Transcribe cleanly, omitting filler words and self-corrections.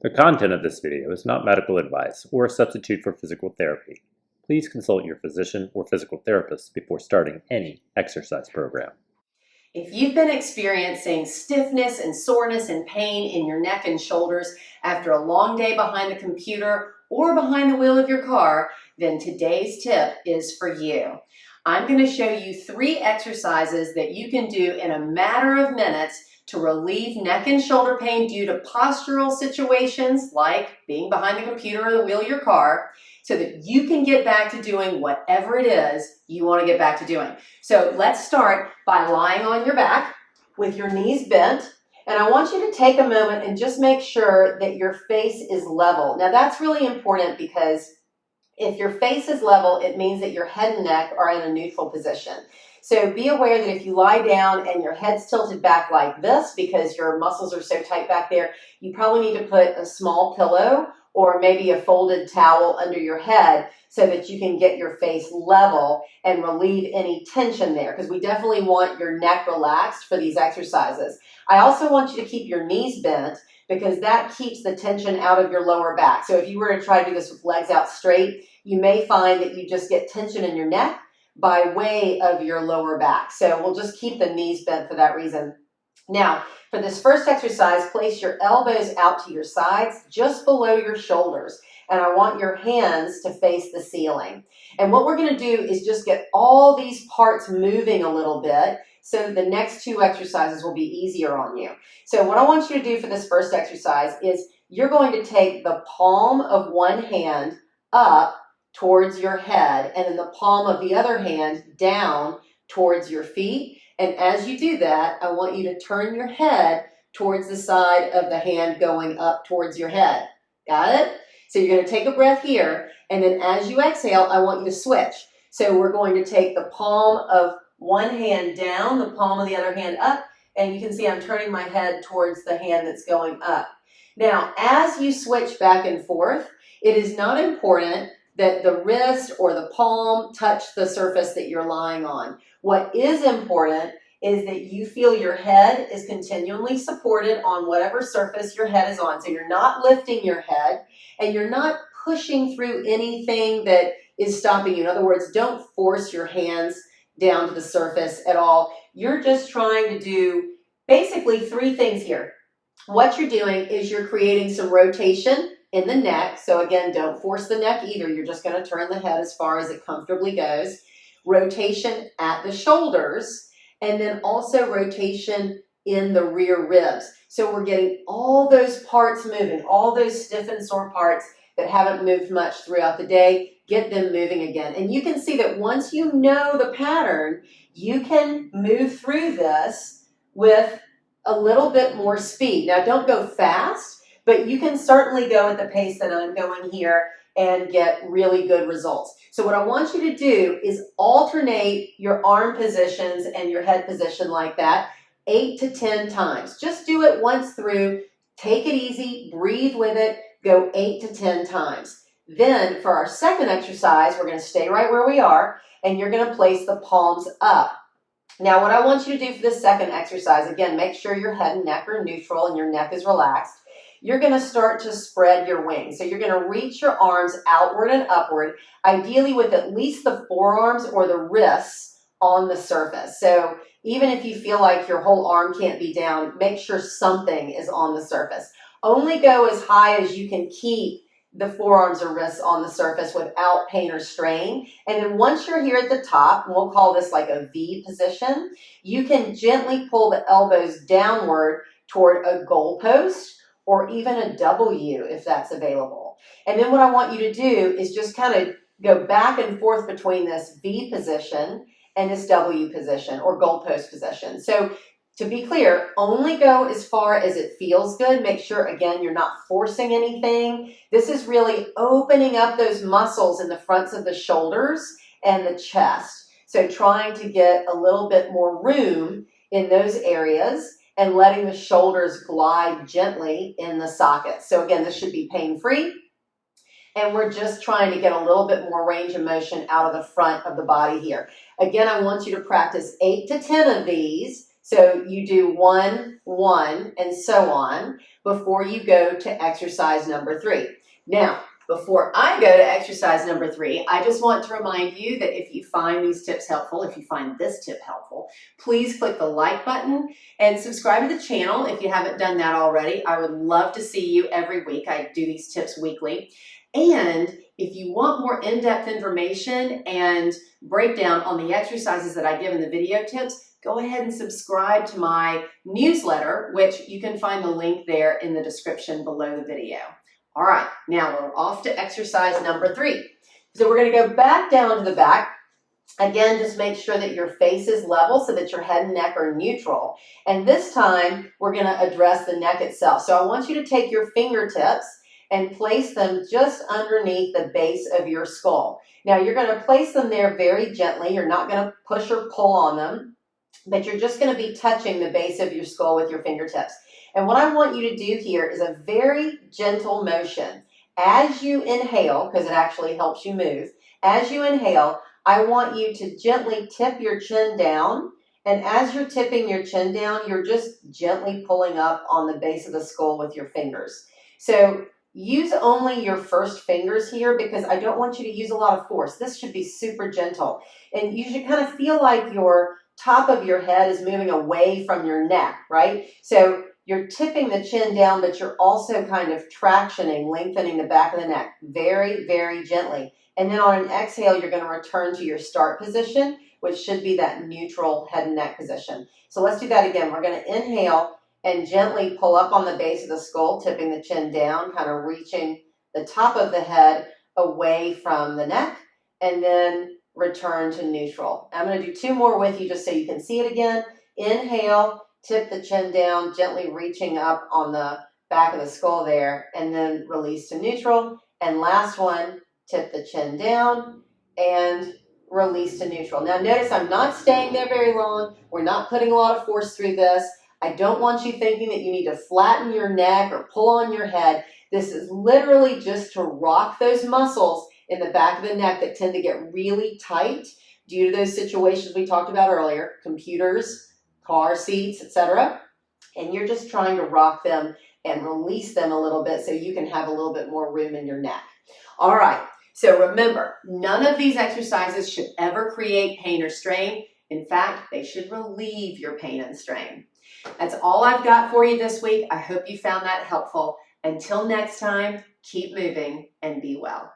The content of this video is not medical advice or a substitute for physical therapy. Please consult your physician or physical therapist before starting any exercise program. If you've been experiencing stiffness and soreness and pain in your neck and shoulders after a long day behind the computer or behind the wheel of your car, then today's tip is for you. I'm going to show you 3 exercises that you can do in a matter of minutes to relieve neck and shoulder pain due to postural situations like being behind the computer or the wheel of your car, so that you can get back to doing whatever it is you want to get back to doing. So let's start by lying on your back with your knees bent. And I want you to take a moment and just make sure that your face is level. Now that's really important because if your face is level, it means that your head and neck are in a neutral position. So be aware that if you lie down and your head's tilted back like this because your muscles are so tight back there, you probably need to put a small pillow or maybe a folded towel under your head so that you can get your face level and relieve any tension there, because we definitely want your neck relaxed for these exercises. I also want you to keep your knees bent because that keeps the tension out of your lower back. So if you were to try to do this with legs out straight, you may find that you just get tension in your neck by way of your lower back. So we'll just keep the knees bent for that reason. Now, for this first exercise, place your elbows out to your sides, just below your shoulders. And I want your hands to face the ceiling. And what we're going to do is just get all these parts moving a little bit so the next 2 exercises will be easier on you. So what I want you to do for this first exercise is you're going to take the palm of one hand up towards your head and then the palm of the other hand down towards your feet. And as you do that, I want you to turn your head towards the side of the hand going up towards your head. Got it? So you're going to take a breath here, and then as you exhale, I want you to switch. So we're going to take the palm of one hand down, the palm of the other hand up, and you can see I'm turning my head towards the hand that's going up. Now, as you switch back and forth, it is not important that the wrist or the palm touch the surface that you're lying on. What is important is that you feel your head is continually supported on whatever surface your head is on. So you're not lifting your head and you're not pushing through anything that is stopping you. In other words, don't force your hands down to the surface at all. You're just trying to do basically 3 things here. What you're doing is you're creating some rotation in the neck. So again, don't force the neck either. You're just going to turn the head as far as it comfortably goes. Rotation at the shoulders, and then also rotation in the rear ribs. So we're getting all those parts moving, all those stiff and sore parts that haven't moved much throughout the day, get them moving again. And you can see that once you know the pattern, you can move through this with a little bit more speed. Now don't go fast, but you can certainly go at the pace that I'm going here and get really good results. So what I want you to do is alternate your arm positions and your head position like that 8 to 10 times. Just do it once through, take it easy, breathe with it, go 8 to 10 times. Then for our second exercise, we're going to stay right where we are, and you're going to place the palms up. Now what I want you to do for this second exercise, again, make sure your head and neck are neutral and your neck is relaxed. You're going to start to spread your wings. So you're going to reach your arms outward and upward, ideally with at least the forearms or the wrists on the surface. So even if you feel like your whole arm can't be down, make sure something is on the surface. Only go as high as you can keep the forearms or wrists on the surface without pain or strain. And then once you're here at the top, and we'll call this like a V position, you can gently pull the elbows downward toward a goalpost or even a W if that's available. And then what I want you to do is just kind of go back and forth between this V position and this W position or goalpost position. So to be clear, only go as far as it feels good. Make sure, again, you're not forcing anything. This is really opening up those muscles in the fronts of the shoulders and the chest. So trying to get a little bit more room in those areas and letting the shoulders glide gently in the socket. So again, this should be pain-free. And we're just trying to get a little bit more range of motion out of the front of the body here. Again, I want you to practice 8 to 10 of these So you do 1, 1, and so on before you go to exercise number 3. Now, before I go to exercise number 3, I just want to remind you that if you find these tips helpful, if you find this tip helpful, please click the like button and subscribe to the channel if you haven't done that already. I would love to see you every week. I do these tips weekly. And if you want more in-depth information and breakdown on the exercises that I give in the video tips, go ahead and subscribe to my newsletter, which you can find the link there in the description below the video. All right, now we're off to exercise number 3. So we're going to go back down to the back. Again, just make sure that your face is level so that your head and neck are neutral. And this time, we're going to address the neck itself. So I want you to take your fingertips and place them just underneath the base of your skull. Now, you're going to place them there very gently. You're not going to push or pull on them, but you're just going to be touching the base of your skull with your fingertips. And what I want you to do here is a very gentle motion. As you inhale, because it actually helps you move, as you inhale, I want you to gently tip your chin down. And as you're tipping your chin down, you're just gently pulling up on the base of the skull with your fingers. So use only your first fingers here because I don't want you to use a lot of force. This should be super gentle. And you should kind of feel like your top of your head is moving away from your neck, right? So you're tipping the chin down, but you're also kind of tractioning, lengthening the back of the neck very, very gently. And then on an exhale, you're going to return to your start position, which should be that neutral head and neck position. So let's do that again. We're going to inhale and gently pull up on the base of the skull, tipping the chin down, kind of reaching the top of the head away from the neck, and then return to neutral. I'm going to do 2 more with you just so you can see it again. Inhale, tip the chin down, gently reaching up on the back of the skull there, and then release to neutral. And last one, tip the chin down and release to neutral. Now notice I'm not staying there very long. We're not putting a lot of force through this. I don't want you thinking that you need to flatten your neck or pull on your head. This is literally just to rock those muscles in the back of the neck that tend to get really tight due to those situations we talked about earlier, computers, car seats, etc. And you're just trying to rock them and release them a little bit so you can have a little bit more room in your neck. All right, so remember, none of these exercises should ever create pain or strain. In fact, they should relieve your pain and strain. That's all I've got for you this week. I hope you found that helpful. Until next time, keep moving and be well.